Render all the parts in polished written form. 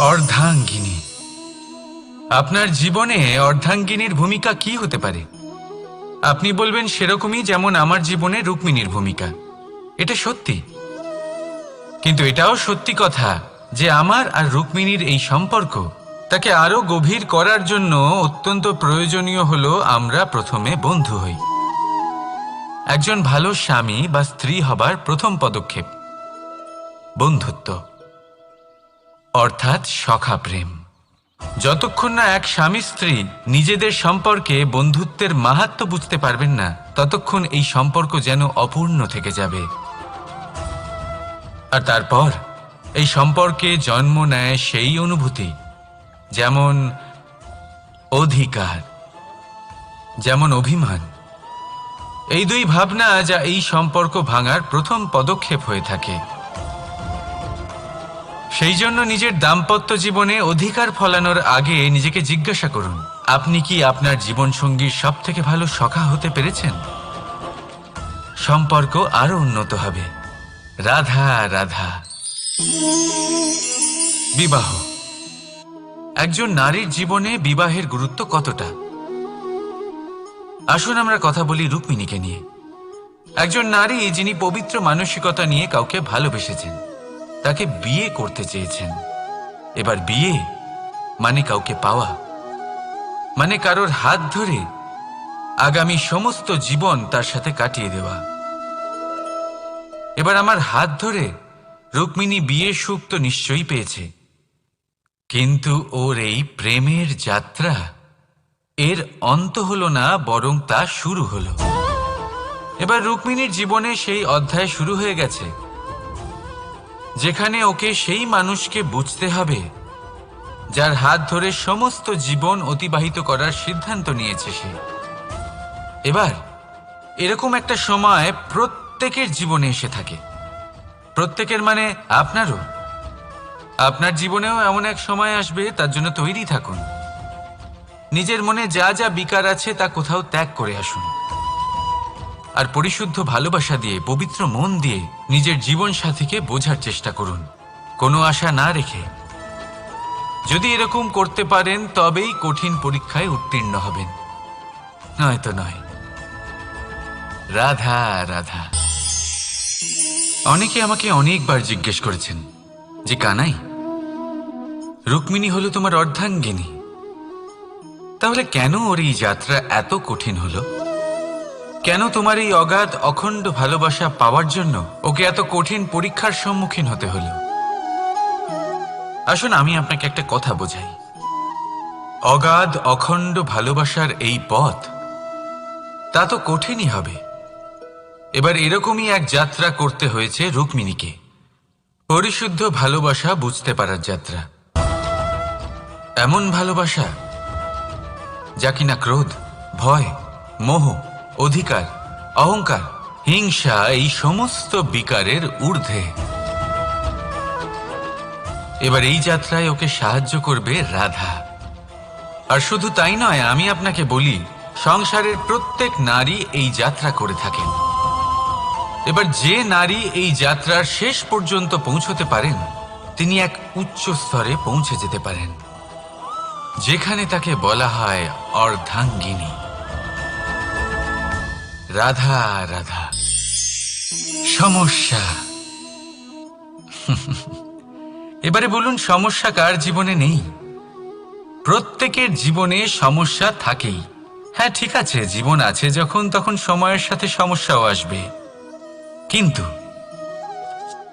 অর্ধাঙ্গিনী। আপনার জীবনে অর্ধাঙ্গিনীর ভূমিকা কি হতে পারে? আপনি বলবেন সেরকমই যেমন আমার জীবনে রুক্মিণীর ভূমিকা। এটা সত্যি, কিন্তু এটাও সত্যি কথা যে আমার আর রুক্মিণীর এই সম্পর্ক তাকে আরো গভীর করার জন্য অত্যন্ত প্রয়োজনীয় হলো আমরা প্রথমে বন্ধু হই। একজন ভালো স্বামী বা স্ত্রী হবার প্রথম পদক্ষেপ বন্ধুত্ব, অর্থাৎ সখা প্রেম। যতক্ষণ না এক স্বামী স্ত্রী নিজেদের সম্পর্কে বন্ধুত্বের মাহাত্ম্য বুঝতে পারবেন না, ততক্ষণ এই সম্পর্ক যেন অপূর্ণ থেকে যাবে। আর তারপর এই সম্পর্কে জন্ম নেয় সেই অনুভূতি, যেমন অধিকার, যেমন অভিমান। এই দুই ভাবনা যা এই সম্পর্ক ভাঙার প্রথম পদক্ষেপ হয়ে থাকে। সেই জন্য নিজের দাম্পত্য জীবনে অধিকার ফলানোর আগে নিজেকে জিজ্ঞাসা করুন, আপনি কি আপনার জীবনসঙ্গীর সব থেকে ভালো সখা হতে পেরেছেন? সম্পর্ক আরো উন্নত হবে। রাধা রাধা। বিবাহ। একজন নারীর জীবনে বিবাহের গুরুত্ব কতটা? আসুন আমরা কথা বলি রুক্মিণীকে নিয়ে। একজন নারী যিনি পবিত্র মানসিকতা নিয়ে কাউকে ভালোবেসেছেন, তাকে বিয়ে করতে চেয়েছেন। এবার বিয়ে মানে কাউকে পাওয়া, মানে কারোর হাত ধরে আগামী সমস্ত জীবন তার সাথে কাটিয়ে দেওয়া। এবার আমার হাত ধরে রুক্মিণী বিয়ের সুখ তো নিশ্চয়ই পেয়েছে, কিন্তু ওর এই প্রেমের যাত্রা এর অন্ত হলো না, বরং তা শুরু হলো। এবার রুক্মিণীর জীবনে সেই অধ্যায় শুরু হয়ে গেছে যেখানে ওকে সেই মানুষকে বুঝতে হবে যার হাত ধরে সমস্ত জীবন অতিবাহিত করার সিদ্ধান্ত নিয়েছে সে। এবার এরকম একটা সময় প্রত্যেকের জীবনে এসে থাকে। প্রত্যেকের মানে আপনারও। আপনার জীবনেও এমন এক সময় আসবে, তার জন্য তৈরি থাকুন। নিজের মনে যা যা বিকার আছে তা কোথাও ত্যাগ করে আসুন, আর পরিশুদ্ধ ভালোবাসা দিয়ে, পবিত্র মন দিয়ে নিজের জীবন সাথীকে বোঝার চেষ্টা করুন, কোনো আশা না রেখে। যদি এরকম করতে পারেন তবেই কঠিন পরীক্ষায় উত্তীর্ণ হবেন, নয়তো নয়। রাধা রাধা। অনেকে আমাকে অনেকবার জিজ্ঞেস করেছেন যে কানাই, রুক্মিণী হলো তোমার অর্ধাঙ্গিনী, তাহলে কেন ওর এই যাত্রা এত কঠিন হলো? কেন তোমার এই অগাধ অখণ্ড ভালোবাসা পাওয়ার জন্য ওকে এত কঠিন পরীক্ষার সম্মুখীন হতে হলো? আসুন আমি আপনাকে একটা কথা বোঝাই। অগাধ অখণ্ড ভালোবাসার এই পথ তা তো কঠিনই হবে। এবার এরকমই এক যাত্রা করতে হয়েছে রুক্মিণীকে, পরিশুদ্ধ ভালোবাসা বুঝতে পারার যাত্রা। এমন ভালোবাসা যা কিনা ক্রোধ, ভয়, মোহ, অধিকার, অহংকার, হিংসা এই সমস্ত বিকারের ঊর্ধ্বে। এবার এই যাত্রায় ওকে সাহায্য করবে রাধা। আর শুধু তাই নয়, আমি আপনাকে বলি, সংসারের প্রত্যেক নারী এই যাত্রা করে থাকেন। এবার যে নারী এই যাত্রার শেষ পর্যন্ত পৌঁছতে পারেন, তিনি এক উচ্চ স্তরে পৌঁছে যেতে পারেন, যেখানে তাকে বলা হয় অর্ধাঙ্গিনী। রাধা রাধা। সমস্যা। এবারে বলুন, সমস্যা কার জীবনে নেই? প্রত্যেকের জীবনে সমস্যা থাকেই। হ্যাঁ ঠিক আছে, জীবন আছে যখন, তখন সময়ের সাথে সমস্যাও আসবে, কিন্তু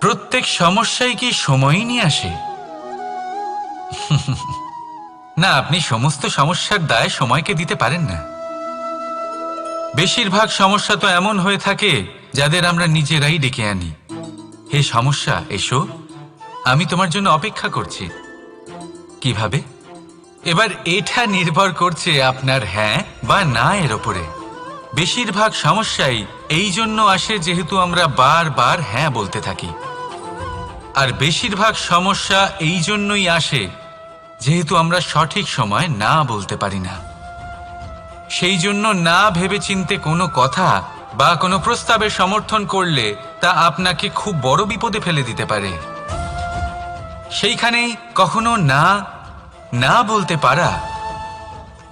প্রত্যেক সমস্যাই কি সময়ই নিয়ে আসে? না, আপনি সমস্ত সমস্যার দায় সময়কে দিতে পারেন না। বেশিরভাগ সমস্যা তো এমন হয়ে থাকে যাদের আমরা নিজেরাই ডেকে আনি। হে সমস্যা, এসো, আমি তোমার জন্য অপেক্ষা করছি। কিভাবে? এবার এটা নির্ভর করছে আপনার হ্যাঁ বা না এর ওপরে। বেশিরভাগ সমস্যাই এই জন্য আসে যেহেতু আমরা বারবার হ্যাঁ বলতে থাকি, আর বেশিরভাগ সমস্যা এই জন্যই আসে যেহেতু আমরা সঠিক সময় না বলতে পারি না। সেই জন্য না ভেবেচিন্তে কোনো কথা বা কোনো প্রস্তাবের সমর্থন করলে তা আপনাকে খুব বড় বিপদে ফেলে দিতে পারে। সেইখানেই কখনো না না বলতে পারা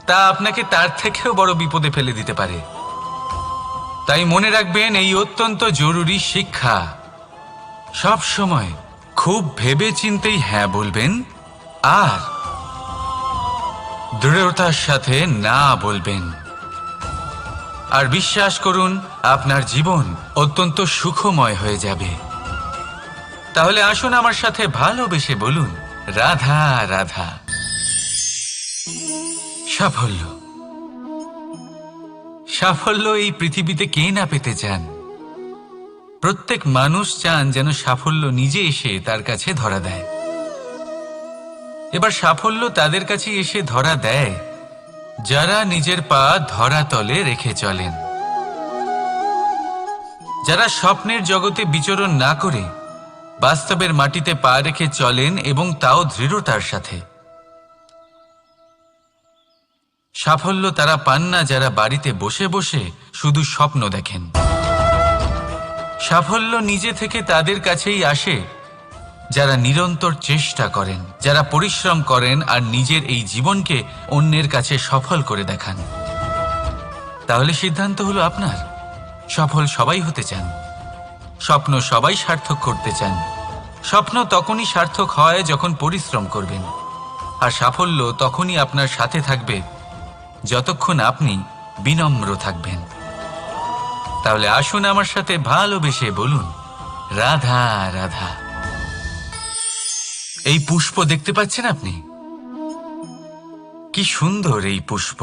তা আপনাকে তার থেকেও বড় বিপদে ফেলে দিতে পারে। তাই মনে রাখবেন, এই অত্যন্ত জরুরি শিক্ষা। সব সময় খুব ভেবে চিন্তেই হ্যাঁ বলবেন আর দৃঢ়তার সাথে না বলবেন। আর বিশ্বাস করুন, আপনার জীবন অত্যন্ত সুখময় হয়ে যাবে। তাহলে আসুন আমার সাথে ভালোবেসে বলুন, রাধা রাধা। সাফল্য, সাফল্য এই পৃথিবীতে কে না পেতে চান? প্রত্যেক মানুষ চান যেন সাফল্য নিজে এসে তার কাছে ধরা দেয়। এবার সাফল্য তাদের কাছে এসে ধরা দেয় যারা নিজের পা ধরাতলে রেখে চলেন, যারা স্বপ্নের জগতে বিচরণ না করে বাস্তবের মাটিতে পা রেখে চলেন এবং তাও দৃঢ়তার সাথে। সাফল্য তারা পান না যারা বাড়িতে বসে বসে শুধু স্বপ্ন দেখেন। সাফল্য নিজে থেকে তাদের কাছেই আসে যারা নিরন্তর চেষ্টা করেন, যারা পরিশ্রম করেন আর নিজের এই জীবনকে অন্যের কাছে সফল করে দেখান। তাহলে সিদ্ধান্ত হলো আপনার। সফল সবাই হতে চান, স্বপ্ন সবাই সার্থক করতে চান। স্বপ্ন তখনই সার্থক হয় যখন পরিশ্রম করবেন, আর সাফল্য তখনই আপনার সাথে থাকবে যতক্ষণ আপনি বিনম্র থাকবেন। তাহলে আসুন আমার সাথে ভালোবেসে বলুন, রাধা রাধা। এই পুষ্প দেখতে পাচ্ছেন আপনি? কি সুন্দর এই পুষ্প।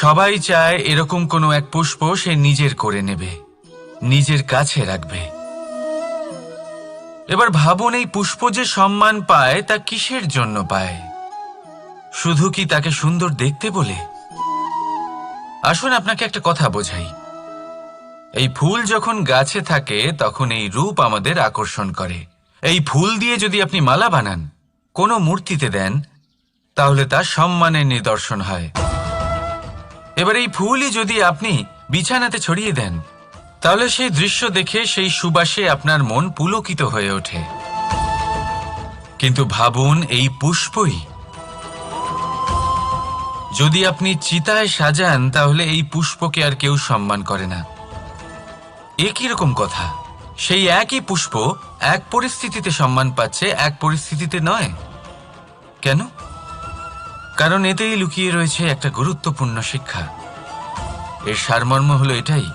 সবাই চায় এরকম কোনো এক পুষ্প সে নিজের করে নেবে, নিজের কাছে রাখবে। এবার ভাবুন, এই পুষ্প যে সম্মান পায় তা কিসের জন্য পায়? শুধু কি তাকে সুন্দর দেখতে বলে? আসুন আপনাকে একটা কথা বোঝাই। এই ফুল যখন গাছে থাকে তখন এই রূপ আমাদের আকর্ষণ করে। এই ফুল দিয়ে যদি আপনি মালা বানান, কোনো মূর্তিতে দেন, তাহলে তা সম্মানের নিদর্শন হয়। এবার এই ফুলই যদি আপনি বিছানাতে ছড়িয়ে দেন, তাহলে সেই দৃশ্য দেখে সেই সুবাসে আপনার মন পুলকিত হয়ে ওঠে। কিন্তু ভাবুন, এই পুষ্পই যদি আপনি চিতায় সাজান, তাহলে এই পুষ্পকে আর কেউ সম্মান করে না। একই রকম কথা, সেই একই পুষ্প এক পরিস্থিতিতে সম্মান পাচ্ছে, এক পরিস্থিতিতে নয়। কেন? কারণ এতেই লুকিয়ে রয়েছে একটা গুরুত্বপূর্ণ শিক্ষা। এর সারমর্ম হলো এটাই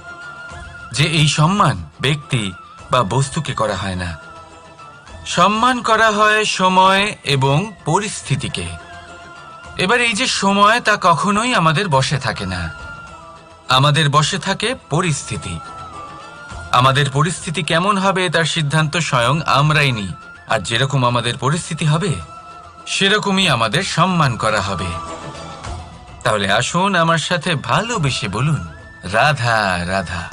যে এই সম্মান ব্যক্তি বা বস্তুকে করা হয় না, সম্মান করা হয় সময় এবং পরিস্থিতিকে। এবার এই যে সময়, তা কখনোই আমাদের বশে থাকে না। আমাদের বশে থাকে পরিস্থিতি। আমাদের পরিস্থিতি কেমন হবে তার সিদ্ধান্ত স্বয়ং আমরাই নিই। আর যেরকম আমাদের পরিস্থিতি হবে সেরকমই আমাদের সম্মান করা হবে। তাহলে আসুন আমার সাথে ভালোবেসে বলুন, রাধা রাধা।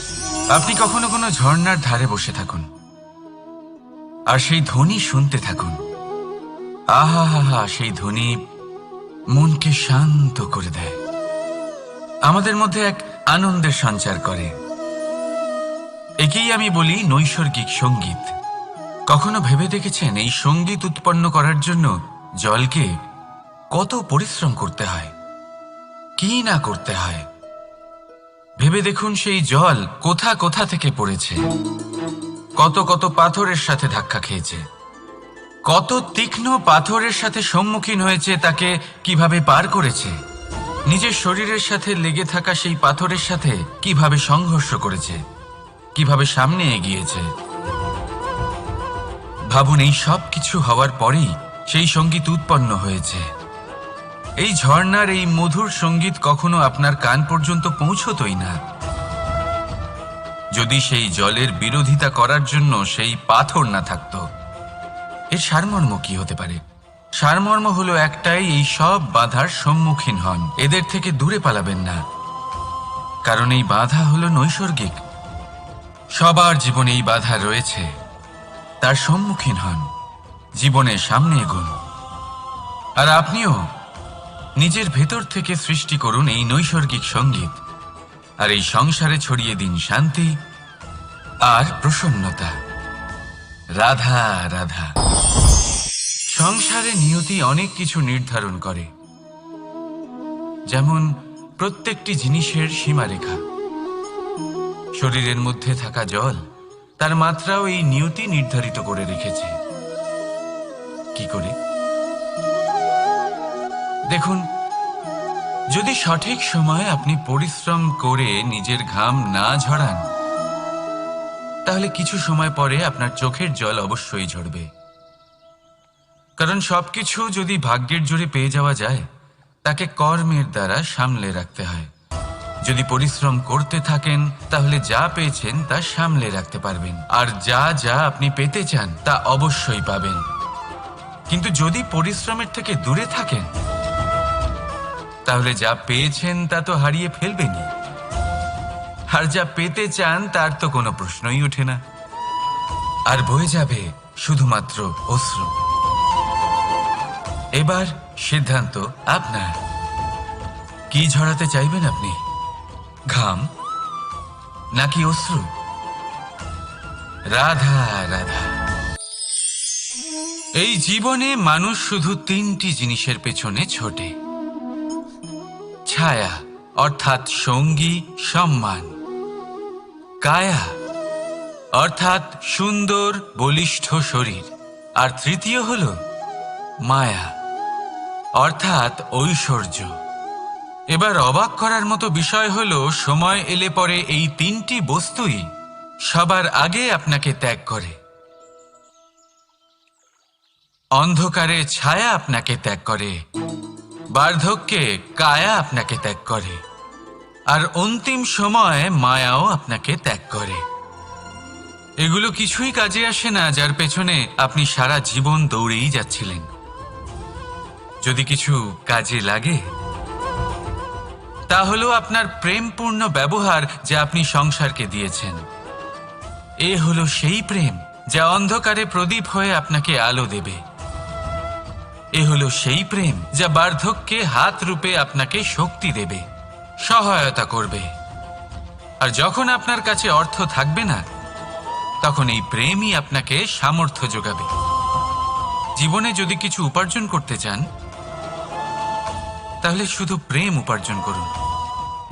আপনি কখনো কোনো ঝর্ণার ধারে বসে থাকুন আর সেই ধ্বনি শুনতে থাকুন। আহা হা হা, সেই ধ্বনি মনকে শান্ত করে দেয়, আমাদের মধ্যে এক আনন্দের সঞ্চার করে। একেই আমি বলি নৈসর্গিক সঙ্গীত। কখনো ভেবে দেখেছেন এই সঙ্গীত উৎপন্ন করার জন্য জলকে কত পরিশ্রম করতে হয়, কি না করতে হয়? ভেবে দেখুন, সেই জল কোথা কোথা থেকে পড়েছে, কত কত পাথরের সাথে ধাক্কা খেয়েছে, কত তীক্ষ্ণ পাথরের সাথে সম্মুখীন হয়েছে, তাকে কিভাবে পার করেছে, নিজের শরীরের সাথে লেগে থাকা সেই পাথরের সাথে কিভাবে সংঘর্ষ করেছে, কিভাবে সামনে এগিয়েছে। ভাবুন, এই সব কিছু হওয়ার পরেই সেই সঙ্গীত উৎপন্ন হয়েছে। এই ঝর্ণার এই মধুর সঙ্গীত কখনো আপনার কান পর্যন্ত পৌঁছতই না যদি সেই জলের বিরোধিতা করার জন্য সেই পাথর না থাকত। এর সারমর্ম কি হতে পারে? সারমর্ম হলো একটাই, এই সব বাধার সম্মুখীন হন, এদের থেকে দূরে পালাবেন না। কারণ এই বাধা হলো নৈসর্গিক, সবার জীবনে এই বাধা রয়েছে। তার সম্মুখীন হন, জীবনের সামনে এগোন। আর আপনিও নিজের ভেতর থেকে সৃষ্টি করুন এই নৈসর্গিক সঙ্গীত, আর এই সংসারে ছড়িয়ে দিন শান্তি আর প্রসন্নতা। রাধা রাধা। সংসারে নিয়তি অনেক কিছু নির্ধারণ করে, যেমন প্রত্যেকটি জিনিসের সীমারেখা। শরীরের মধ্যে থাকা জল, তার মাত্রাও এই নিয়তি নির্ধারিত করে রেখেছে। কি করে? দেখুন, যদি সঠিক সময়ে আপনি পরিশ্রম করে নিজের ঘাম না ঝরান, তাহলে কিছু সময় পরে আপনার চোখের জল অবশ্যই ঝরবে। কারণ সবকিছু যদি ভাগ্যের জোরে পেয়ে যাওয়া যায়, তাকে কর্মের দ্বারা সামলে রাখতে হয়। যদি পরিশ্রম করতে থাকেন, তাহলে যা পেয়েছেন তা সামলে রাখতে পারবেন, আর যা যা আপনি পেতে চান তা অবশ্যই পাবেন। কিন্তু যদি পরিশ্রমের থেকে দূরে থাকেন, তাহলে যা পেয়েছেন তা তো হারিয়ে ফেলবেনই, আর যা পেতে চান তার তো কোনো প্রশ্নই ওঠে না, আর বয়ে যাবে শুধুমাত্র অশ্রু। এবার সিদ্ধান্ত আপনার। কি ঝরাতে চাইবেন আপনি? ঘাম নাকি অশ্রু? রাধা রাধা। এই জীবনে মানুষ শুধু তিনটি জিনিসের পেছনে ছোটে: ছায়া অর্থাৎ সঙ্গী সম্মান, কায়া অর্থাৎ সুন্দর বলিষ্ঠ শরীর, আর তৃতীয় হল মায়া অর্থাৎ ঐশ্বর্য। এবার অবাক করার মতো বিষয় হলো, সময় এলে পরে এই তিনটি বস্তুই সবার আগে আপনাকে ত্যাগ করে। অন্ধকারে ছায়া আপনাকে ত্যাগ করে, বার্ধক্যে কায়া আপনাকে ত্যাগ করে, আর অন্তিম সময়ে মায়াও আপনাকে ত্যাগ করে। এগুলো কিছুই কাজে আসে না যার পেছনে আপনি সারা জীবন দৌড়েই যাচ্ছিলেন। যদি কিছু কাজে লাগে, তা হলো আপনার প্রেমপূর্ণ ব্যবহার যা আপনি সংসারকে দিয়েছেন। এ হলো সেই প্রেম যা অন্ধকারে প্রদীপ হয়ে আপনাকে আলো দেবে। এ হলো সেই প্রেম যা বার্ধক্যে হাত রূপে আপনাকে শক্তি দেবে, সহায়তা করবে। আর যখন আপনার কাছে অর্থ থাকবে না, তখন এই প্রেমই আপনাকে সামর্থ্য যোগাবে। জীবনে যদি কিছু উপার্জন করতে চান, তাহলে শুধু প্রেম উপার্জন করুন।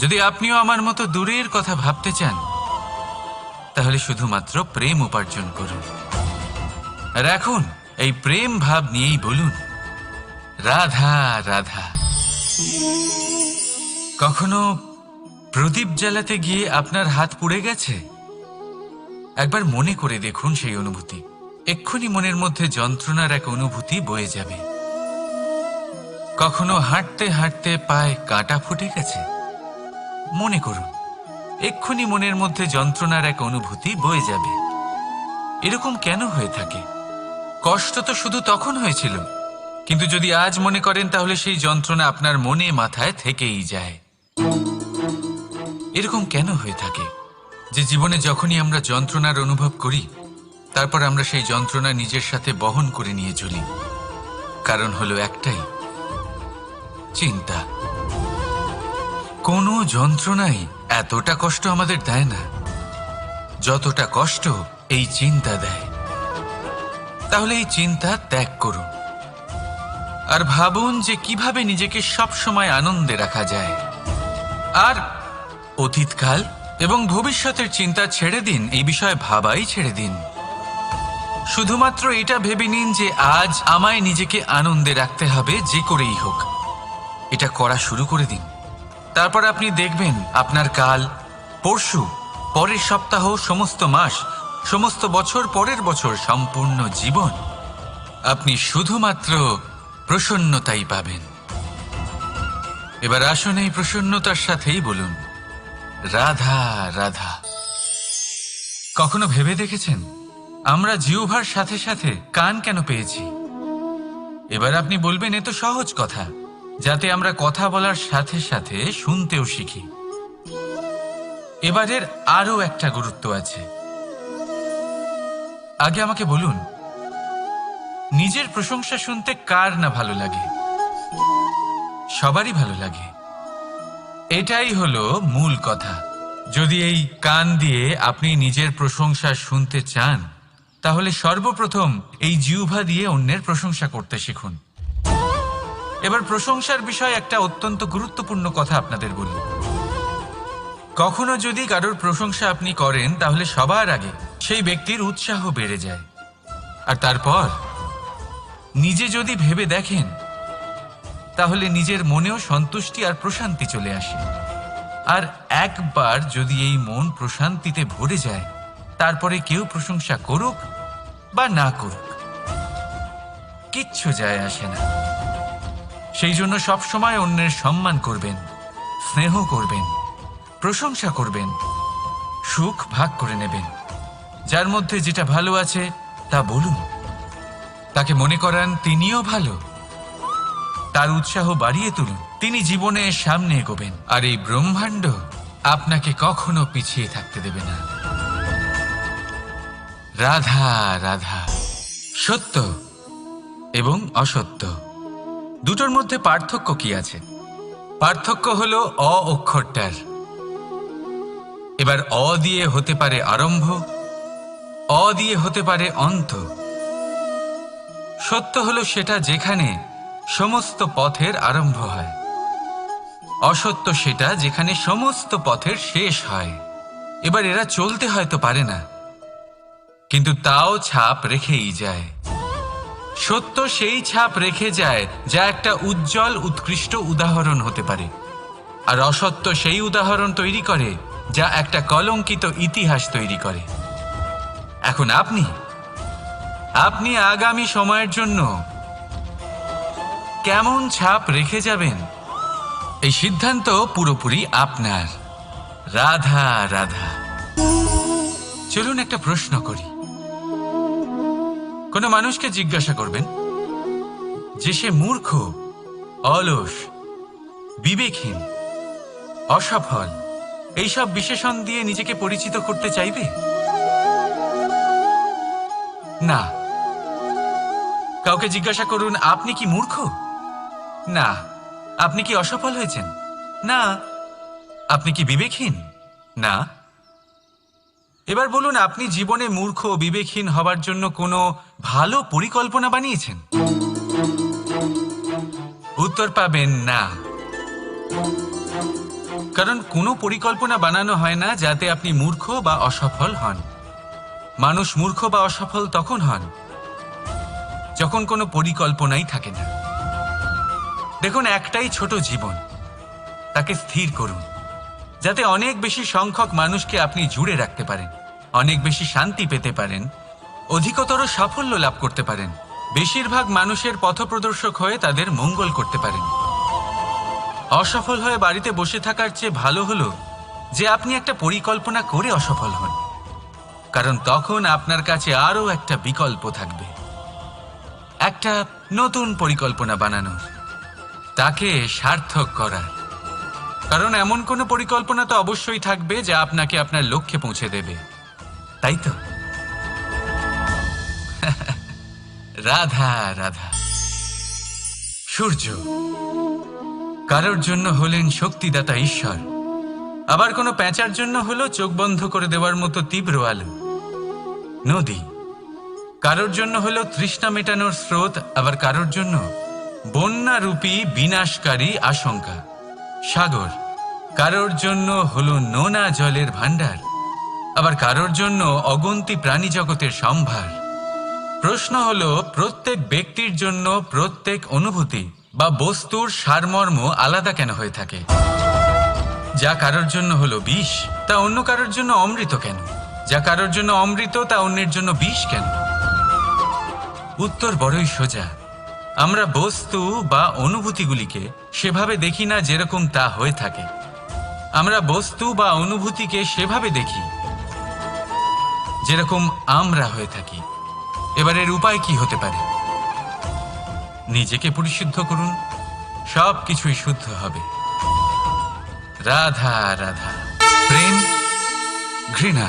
যদি আপনিও আমার মতো দূরের কথা ভাবতে চান, তাহলে শুধুমাত্র প্রেম উপার্জন করুন। আর এখন এই প্রেম ভাব নিয়েই বলুন, রাধা রাধা। কখনো প্রদীপ জ্বালাতে গিয়ে আপনার হাত পুড়ে গেছে? একবার মনে করে দেখুন সেই অনুভূতি। এক্ষুনি মনের মধ্যে যন্ত্রণার এক অনুভূতি বয়ে যাবে। কখনো হাঁটতে হাঁটতে পায়ে কাঁটা ফুটে গেছে? মনে করুন, এক্ষুনি মনের মধ্যে যন্ত্রণার এক অনুভূতি বয়ে যাবে। এরকম কেন হয়ে থাকে? কষ্ট তো শুধু তখন হয়েছিল, কিন্তু যদি আজ মনে করেন, তাহলে সেই যন্ত্রণা আপনার মনে মাথায় থেকেই যায়। এরকম কেন হয়ে থাকে যে জীবনে যখনই আমরা যন্ত্রণার অনুভব করি, তারপর আমরা সেই যন্ত্রণা নিজের সাথে বহন করে নিয়ে চলি? কারণ হলো একটাই, চিন্তা। কোনো যন্ত্রণাই এতটা কষ্ট আমাদের দেয় না যতটা কষ্ট এই চিন্তা দেয়। তাহলে এই চিন্তা ত্যাগ করুন, আর ভাবুন যে কিভাবে নিজেকে সব সময় আনন্দে রাখা যায়। আর অতীতকাল এবং ভবিষ্যতের চিন্তা ছেড়ে দিন, এই বিষয়ে ভাবাই ছেড়ে দিন। শুধুমাত্র এটা ভেবে নিন যে আজ আমায় নিজেকে আনন্দে রাখতে হবে, যে করেই হোক। এটা করা শুরু করে দিন। তারপর আপনি দেখবেন আপনার কাল, পরশু, পরের সপ্তাহ, সমস্ত মাস, সমস্ত বছর, পরের বছর, সম্পূর্ণ জীবন আপনি শুধুমাত্র প্রসন্নতাই পাবেন। এবার আসুন এই প্রসন্নতার সাথেই বলুন, রাধা রাধা। কখনো ভেবে দেখেছেন আমরা জিহ্বার সাথে সাথে কান কেন পেয়েছি? এবার আপনি বলবেন, এ তো সহজ কথা, যাতে আমরা কথা বলার সাথে সাথে শুনতেও শিখি। এবারের আরো একটা গুরুত্ব আছে। আগে আমাকে বলুন, নিজের প্রশংসা শুনতে কার না ভালো লাগে? সবারই ভালো লাগে। এটাই হলো মূল কথা। যদি এই কান দিয়ে আপনি নিজের প্রশংসা শুনতে চান, তাহলে সর্বপ্রথম এই জিহ্বা দিয়ে অন্যের প্রশংসা করতে শিখুন। এবার প্রশংসার বিষয়ে একটা অত্যন্ত গুরুত্বপূর্ণ কথা আপনাদের বলি। কখনো যদি কারোর প্রশংসা আপনি করেন তাহলে সবার আগে সেই ব্যক্তির উৎসাহ বেড়ে যায়, আর তারপর নিজে যদি ভেবে দেখেন তাহলে নিজের মনেও সন্তুষ্টি আর প্রশান্তি চলে আসে। আর একবার যদি এই মন প্রশান্তিতে ভরে যায়, তারপরে কেউ প্রশংসা করুক বা না করুক কিচ্ছু যায় আসে না। সেই জন্য সবসময় অন্যের সম্মান করবেন, স্নেহ করবেন, প্রশংসা করবেন, সুখ ভাগ করে নেবেন। যার মধ্যে যেটা ভালো আছে তা বলুন, তাকে মনে করান তিনিও ভালো, তার উৎসাহ বাড়িয়ে তুলুন। তিনি জীবনে সামনে এগোবেন, আর এই ব্রহ্মাণ্ড আপনাকে কখনো পিছিয়ে থাকতে দেবে না। রাধা রাধা। সত্য এবং অসত্য দুটোর মধ্যে পার্থক্য কি আছে? পার্থক্য হলো অ অক্ষরটার। এবার অ দিয়ে হতে পারে আরম্ভ, অ দিয়ে হতে পারে অন্ত। সত্য হলো সেটা যেখানে সমস্ত পথের আরম্ভ হয়, অসত্য সেটা যেখানে সমস্ত পথের শেষ হয়। এবার এরা চলতে হয়তো পারে না, কিন্তু তাও ছাপ রেখেই যায়। সত্য সেই ছাপ রেখে যায় যা একটা উজ্জ্বল উৎকৃষ্ট উদাহরণ হতে পারে, আর অসত্য সেই উদাহরণ তৈরি করে যা একটা কলঙ্কিত ইতিহাস তৈরি করে। এখন আপনি আগামী সময়ের জন্য কেমন ছাপ রেখে যাবেন, এই সিদ্ধান্ত পুরোপুরি আপনার। রাধা রাধা। চলুন একটা প্রশ্ন করি। কোনো মানুষকে জিজ্ঞাসা করবেন যে সে মূর্খ, অলস, বিবেকহীন, অসফল এইসব বিশেষণ দিয়ে নিজেকে পরিচিত করতে চাইবে? না। কাউকে জিজ্ঞাসা করুন আপনি কি মূর্খ? না। আপনি কি অসফল হয়েছেন? না। আপনি কি বিবেকহীন? না। এবার বলুন আপনি জীবনে মূর্খ ও বিবেকহীন হবার জন্য কোনো ভালো পরিকল্পনা বানিয়েছেন? উত্তর পাবেন না। কারণ কোনো পরিকল্পনা বানানো হয় না যাতে আপনি মূর্খ বা অসফল হন। মানুষ মূর্খ বা অসফল তখন হন যখন কোনো পরিকল্পনাই থাকে না। দেখুন, একটাই ছোট জীবন, তাকে স্থির করুন যাতে অনেক বেশি সংখ্যক মানুষকে আপনি জুড়ে রাখতে পারেন, অনেক বেশি শান্তি পেতে পারেন, অধিকতর সাফল্য লাভ করতে পারেন, বেশিরভাগ মানুষের পথপ্রদর্শক হয়ে তাদের মঙ্গল করতে পারেন। অসফল হয়ে বাড়িতে বসে থাকার চেয়ে ভালো হলো যে আপনি একটা পরিকল্পনা করে অসফল হন, কারণ তখন আপনার কাছে আরও একটা বিকল্প থাকবে, একটা নতুন পরিকল্পনা বানানোর, তাকে সার্থক করার। কারণ এমন কোনো পরিকল্পনা তো অবশ্যই থাকবে যা আপনাকে আপনার লক্ষ্যে পৌঁছে দেবে, তাই তো? রাধা রাধা। সূর্য কারোর জন্য হলেন শক্তিদাতা ঈশ্বর, আবার কোনো প্যাঁচার জন্য হলো চোখ বন্ধ করে দেওয়ার মতো তীব্র আলো। নদী কারোর জন্য হলো তৃষ্ণা মেটানোর স্রোত, আবার কারোর জন্য বন্যারূপী বিনাশকারী আশঙ্কা। সাগর কারোর জন্য হলো নোনা জলের ভাণ্ডার, আবার কারোর জন্য অগন্তি প্রাণী জগতের সম্ভার। প্রশ্ন হলো প্রত্যেক ব্যক্তির জন্য প্রত্যেক অনুভূতি বা বস্তুর সারমর্ম আলাদা কেন হয়ে থাকে? যা কারোর জন্য হলো বিষ তা অন্য কারোর জন্য অমৃত কেন? যা কারোর জন্য অমৃত তা অন্যের জন্য বিষ কেন? উত্তর বড়ই সোজা। আমরা বস্তু বা অনুভূতিগুলিকে সেভাবে দেখি না যেরকম তা হয়ে থাকে। আমরা বস্তু বা অনুভূতিকে সেভাবে দেখি যেরকম আমরা হয়ে থাকি। এবারের উপায় কি হতে পারে? নিজেকে পরিশুদ্ধ করুন, সব কিছুই শুদ্ধ হবে। রাধা রাধা। প্রেম, ঘৃণা,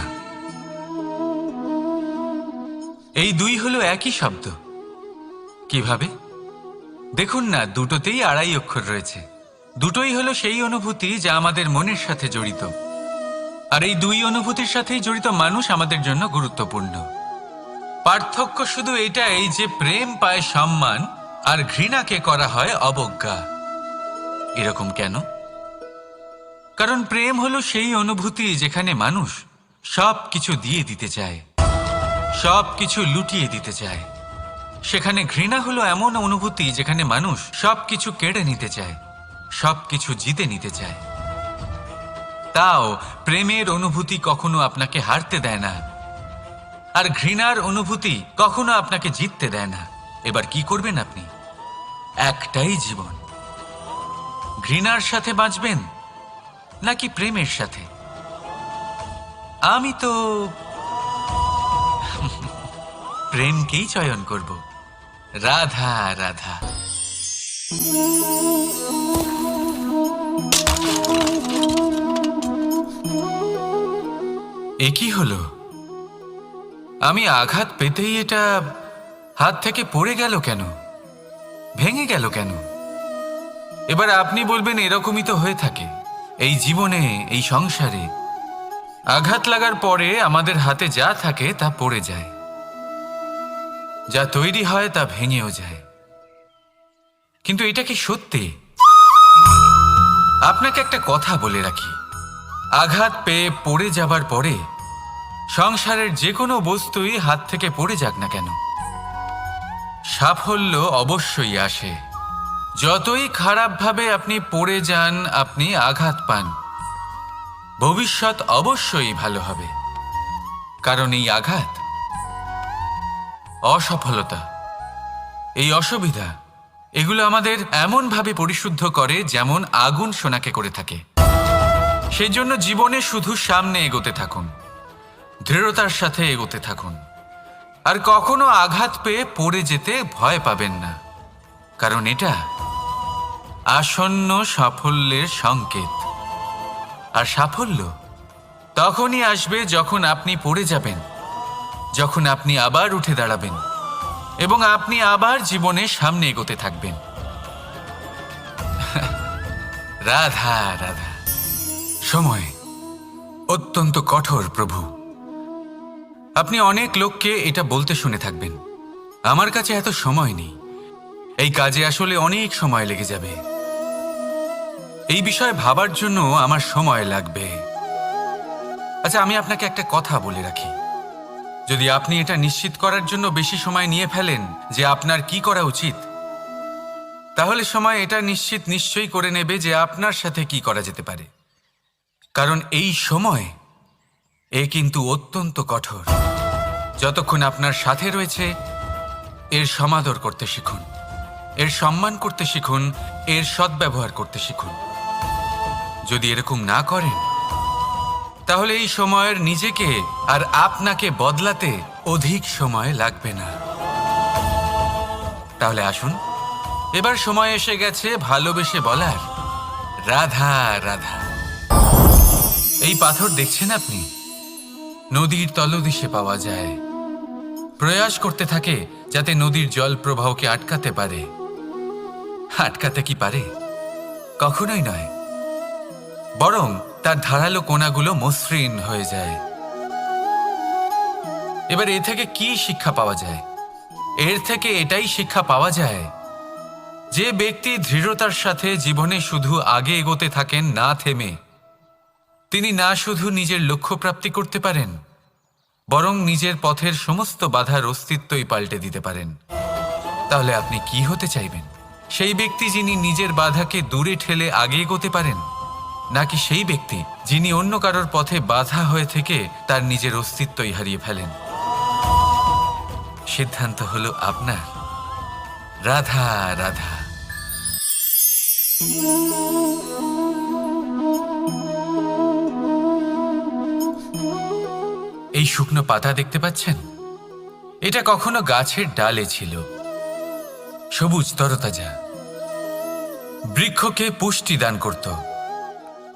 এই দুই হলো একই শব্দ। কিভাবে? দেখুন না, দুটোতেই আড়াই অক্ষর রয়েছে। দুটোই হলো সেই অনুভূতি যা আমাদের মনের সাথে জড়িত, আর এই দুই অনুভূতির সাথেই জড়িত মানুষ আমাদের জন্য গুরুত্বপূর্ণ। পার্থক্য শুধু এটাই যে প্রেম পায় সম্মান আর ঘৃণাকে করা হয় অবজ্ঞা। এরকম কেন? কারণ প্রেম হলো সেই অনুভূতি যেখানে মানুষ সব কিছু দিয়ে দিতে চায়, সব কিছু লুটিয়ে দিতে চায়। সেখানে ঘৃণা হলো এমন অনুভূতি যেখানে মানুষ সব কিছু কেড়ে নিতে চায়, সব কিছু জিতে নিতে চায়। তাও প্রেমের অনুভূতি কখনো আপনাকে হারতে দেয় না, আর ঘৃণার অনুভূতি কখনো আপনাকে জিততে দেয় না। এবার কি করবেন আপনি? একটাই জীবন, ঘৃণার সাথে বাঁচবেন নাকি প্রেমের সাথে? আমি তো প্রেমকেই চয়ন করব। রাধা রাধা। এ কি হলো? আমি আঘাত পেতেই এটা হাত থেকে পড়ে গেল কেন, ভেঙে গেল কেন? এবার আপনি বলবেন এরকমই তো হয়ে থাকে এই জীবনে, এই সংসারে। আঘাত লাগার পরে আমাদের হাতে যা থাকে তা পড়ে যায়, যা তৈরি হয় তা ভেঙেও যায়। কিন্তু এটা কি সত্যি? আপনাকে একটা কথা বলে রাখি, আঘাত পেয়ে পড়ে যাবার পরে সংসারের যে কোনো বস্তুই হাত থেকে পড়ে যাক না কেন, সাফল্য অবশ্যই আসে। যতই খারাপভাবে আপনি পড়ে যান, আপনি আঘাত পান, ভবিষ্যৎ অবশ্যই ভালো হবে। কারণ এই আঘাত, অসফলতা, এই অসুবিধা, এগুলো আমাদের এমনভাবে পরিশুদ্ধ করে যেমন আগুন সোনাকে করে থাকে। সেই জন্য জীবনে শুধু সামনে এগোতে থাকুন, দৃঢ়তার সাথে এগোতে থাকুন, আর কখনো আঘাত পেয়ে পড়ে যেতে ভয় পাবেন না। কারণ এটা আসন্ন সাফল্যের সংকেত। আর সাফল্য তখনই আসবে যখন আপনি পড়ে যাবেন, যখন আপনি আবার উঠে দাঁড়াবেন এবং আপনি আবার জীবনে সামনে এগোতে থাকবেন। রাধা রাধা। সময় অত্যন্ত কঠোর প্রভু। আপনি অনেক লোককে এটা বলতে শুনে থাকবেন, আমার কাছে এত সময় নেই, এই কাজে আসলে অনেক সময় লেগে যাবে, এই বিষয়ে ভাবার জন্য আমার সময় লাগবে। আচ্ছা, আমি আপনাকে একটা কথা বলে রাখি, যদি আপনি এটা নিশ্চিত করার জন্য বেশি সময় নিয়ে ফেলেন যে আপনার কি করা উচিত, তাহলে সময় এটা নিশ্চয়ই করে নেবে যে আপনার সাথে কি করা যেতে পারে। কারণ এই সময় এ কিন্তু অত্যন্ত কঠোর। যতক্ষণ আপনার সাথে রয়েছে এর সমাদর করতে শিখুন, এর সম্মান করতে শিখুন, এর সদ্ব্যবহার করতে শিখুন। যদি এরকম না করেন তাহলে এই সময়ের নিজেকে আর আপনাকে বদলাতে অধিক সময় লাগবে না। তাহলে আসুন, এবার সময় এসে গেছে ভালোবেসে বলার রাধা রাধা। এই পাথর দেখছেন আপনি, নদীর তলদেশে পাওয়া যায়। প্রয়াস করতে থাকে যাতে নদীর জল প্রবাহকে আটকাতে পারে। আটকাতে কি পারে? কখনোই নয়, বরং তার ধারালো কোণাগুলো মসৃণ হয়ে যায়। এবার এ থেকে কি শিক্ষা পাওয়া যায়? এর থেকে এটাই শিক্ষা পাওয়া যায় যে ব্যক্তি দৃঢ়তার সাথে জীবনে শুধু আগে এগোতে থাকেন না থেমে, তিনি না শুধু নিজের লক্ষ্য প্রাপ্তি করতে পারেন, বরং নিজের পথের সমস্ত বাধার অস্তিত্বই পাল্টে দিতে পারেন। তাহলে আপনি কি হতে চাইবেন? সেই ব্যক্তি যিনি নিজের বাধাকে দূরে ঠেলে আগে এগোতে পারেন, নাকি সেই ব্যক্তি যিনি অন্য কারোর পথে বাধা হয়ে থেকে তার নিজের অস্তিত্বই হারিয়ে ফেলেন? সিদ্ধান্ত হলো আপনার। রাধা রাধা। এই শুকনো পাতা দেখতে পাচ্ছেন? এটা কখনো গাছের ডালে ছিল, সবুজ তরতাজা, বৃক্ষকে পুষ্টি দান করত।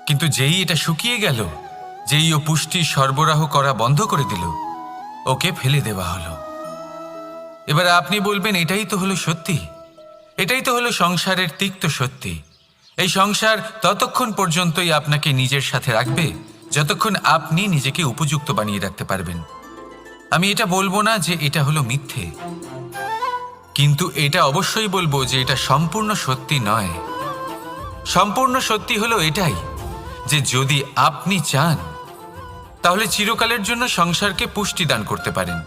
কিন্তু যেই এটা শুকিয়ে গেল, যেই ও পুষ্টি সরবরাহ করা বন্ধ করে দিল, ওকে ফেলে দেওয়া হলো। এবার আপনি বলবেন এটাই তো হলো সত্যি, এটাই তো হলো সংসারের তিক্ত সত্যি। এই সংসার ততক্ষণ পর্যন্তই আপনাকে নিজের সাথে রাখবে যতক্ষণ আপনি নিজেকে উপযুক্ত বানিয়ে রাখতে পারবেন। আমি এটা বলবো না যে এটা হলো মিথ্যে, কিন্তু এটা অবশ্যই বলবো যে এটা সম্পূর্ণ সত্যি নয়। সম্পূর্ণ সত্যি হলো এটাই যে যদি আপনি চান তাহলে চিরকালের জন্য সংসারকে পুষ্টি দান করতে পারেন,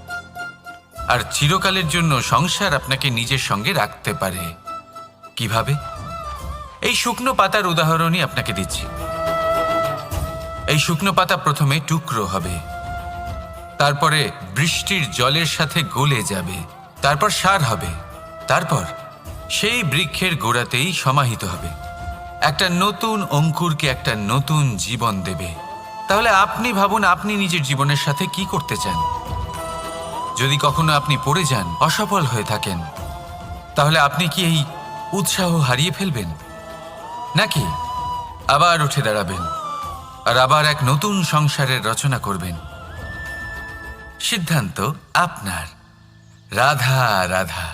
আর চিরকালের জন্য সংসার আপনাকে নিজের সঙ্গে রাখতে পারে। কিভাবে? এই শুকনো পাতার উদাহরণই আপনাকে দিচ্ছি। এই শুকনো পাতা প্রথমে টুকরো হবে, তারপরে বৃষ্টির জলের সাথে গলে যাবে, তারপর সার হবে, তারপর সেই বৃক্ষের গোড়াতেই সমাহিত হবে, একটা নতুন অঙ্কুরকে একটা নতুন জীবন দেবে। তাহলে আপনি ভাবুন আপনি নিজের জীবনের সাথে কি করতে চান। যদি কখনো আপনি পড়ে যান, অসফল হয়ে থাকেন, তাহলে আপনি কি এই উৎসাহ হারিয়ে ফেলবেন, নাকি আবার উঠে দাঁড়াবেন আর আবার এক নতুন সংসারের রচনা করবেন? সিদ্ধান্ত আপনার। রাধা রাধা।